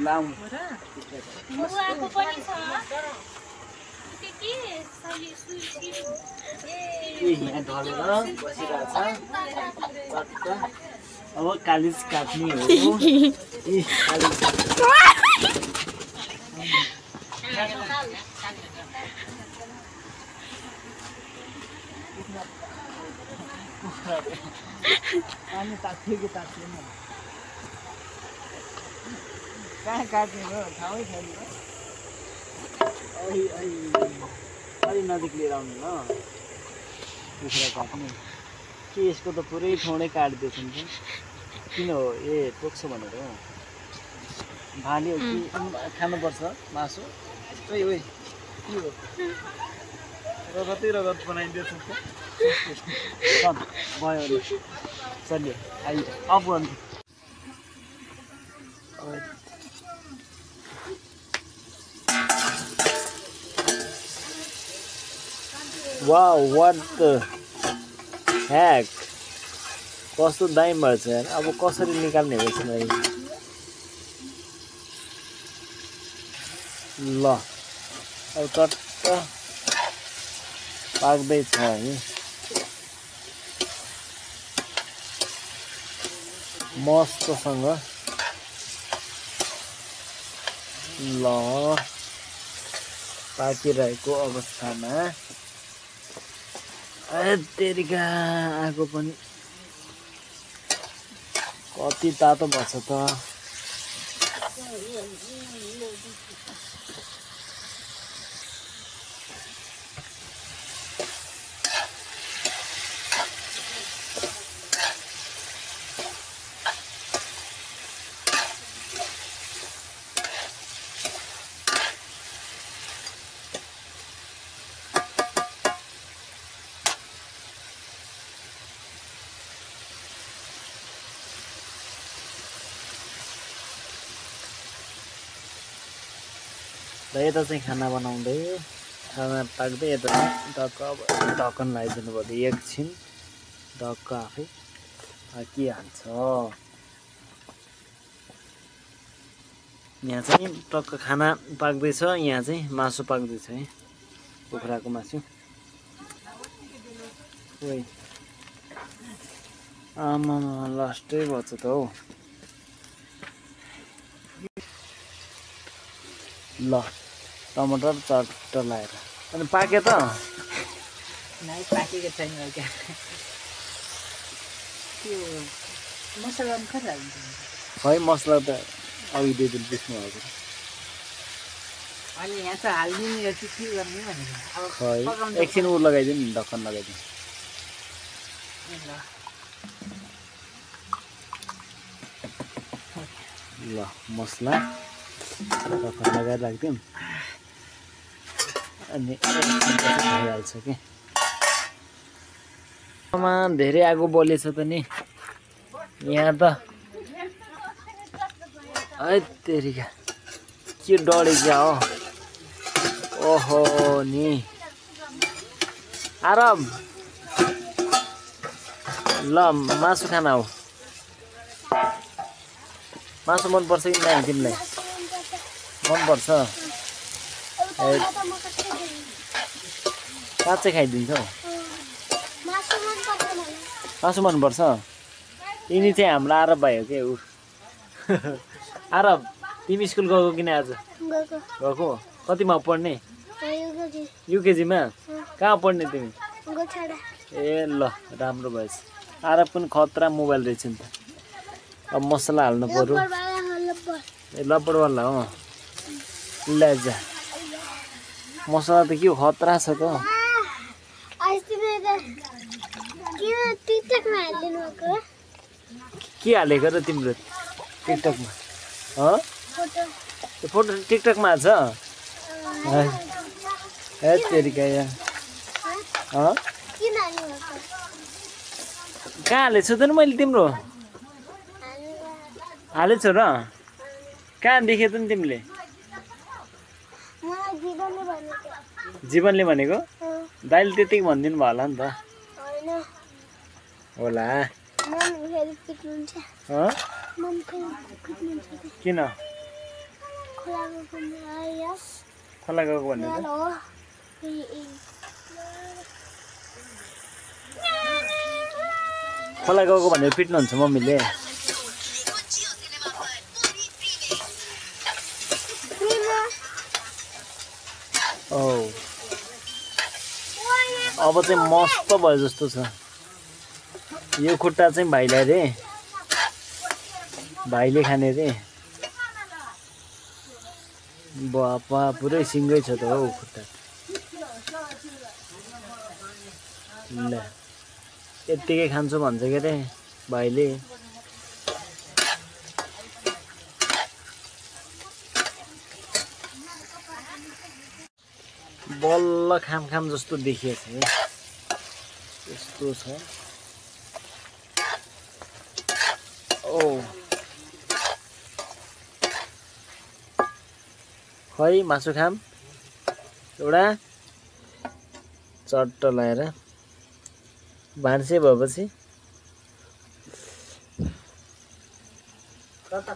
लाउँ मुवाको पनि छ के यहाँ ढलेर बसिरहेछ अब कालिज काट्ने हो कालिज पानी तात्थ्यो कि तात्थेन कहाँ काट्ने हो ठाउँै छैन अलि नजिक लिएर आउनु ल कुखुरा काट्ने के यसको त पुरै ठाउँै काटिदिएछ नि किन हो ए टोक्छ भनेर हो भाले हो कि खानुपर्छ मासु ओइ ओइ के हो रगतै रगत बनाइदिएछ त भयो चल्यो आइयो अफ गर्नु Wow, what the heck? कस्तो दामी भएछ यार अब कसरी निकाल्ने रहेछ भाइ ल अब चट्ट पाक्दैछ है मस्तसँग ल पाकिरहेको अवस्थामा तेरिका आगो पनि कति तातो भएछ त र यता चाहिँ खाना बनाउँदै खाना पाक्दै यता ढक्क ढक्कन लगाइदिनु पर्यो एकछिन ढक्क आफै पाकिहाल्छ यहाँ चाहिँ टक्क खाना पाक्दैछ यहाँ चाहिँ मासु पाक्दैछ है कुखुराको मासु ओइ आमा लास्टै भएछ त हौ ल टमाटर चट्ट लाएर अनि पाके त नै पाकेको छैन क्या त्यो मसला पनि खै हाल्नु खै मसला त अघि दिदिन पिस्नु भएको अनि यहाँ त हाल्दिनु रहेछ के गर्ने भनेर अब खै एकछिन उ लगाइदिनु नि ढक्कन लगाइदिनु ल मसला ढक्कन लगाएर राखिदिउँ अनि भइहाल्छ कि धेरै आगो बलेछ त नि यहाँ त है तेरिका के डढे क्या हो ओहो नि आराम ल मासु खाना हो मासु मनपर्छ कि नै तिमीलाई मनपर्छ काँचै खाइदिन्छौ मासु मनपर्छ यिनी चाहिँ हाम्रो आरब भाइ हो क्या ऊ आरब तिमी स्कुल गएको किन आज गएको कतिमा पढ्ने युकेजीमा कहाँ पढ्ने तिमी ए ल राम्रो भएछ आरब पनि खतरा मोबाइल रहेछ नि त अब मसला हाल्नु पर्यो ए लपडवाला हो लजा मसला त के खतरा छ त के हालेको र तिम्रो टिकटकमा त्यो फोटो टिकटकमा छ ए तेरिका यहाँ कहाँ हालेको छु त नि मैले तिम्रो हालेछु र कहाँ देखेँ त नि तिमीले जीवनले भनेको दाइले त्यतिकै भनिदिनु भयो होला नि त होला किन खोला गएको भन्ने खोला गएको भनेर पिट्नुहुन्छ मम्मीले औ अब चाहिँ मस्त भयो जस्तो छ यो खुट्टा चाहिँ भाइलाई रे भाइले खाने रे बापा पुरै सिङ्गै छ त हौ खुट्टा ल यत्तिकै खान्छु भन्छ के रे भाइले बल्ल खाम खाम जस्तो देखिएको छ है यस्तो छ ओ खै मासु खाम एउटा चट्ट लगाएर भान्से भएपछि कता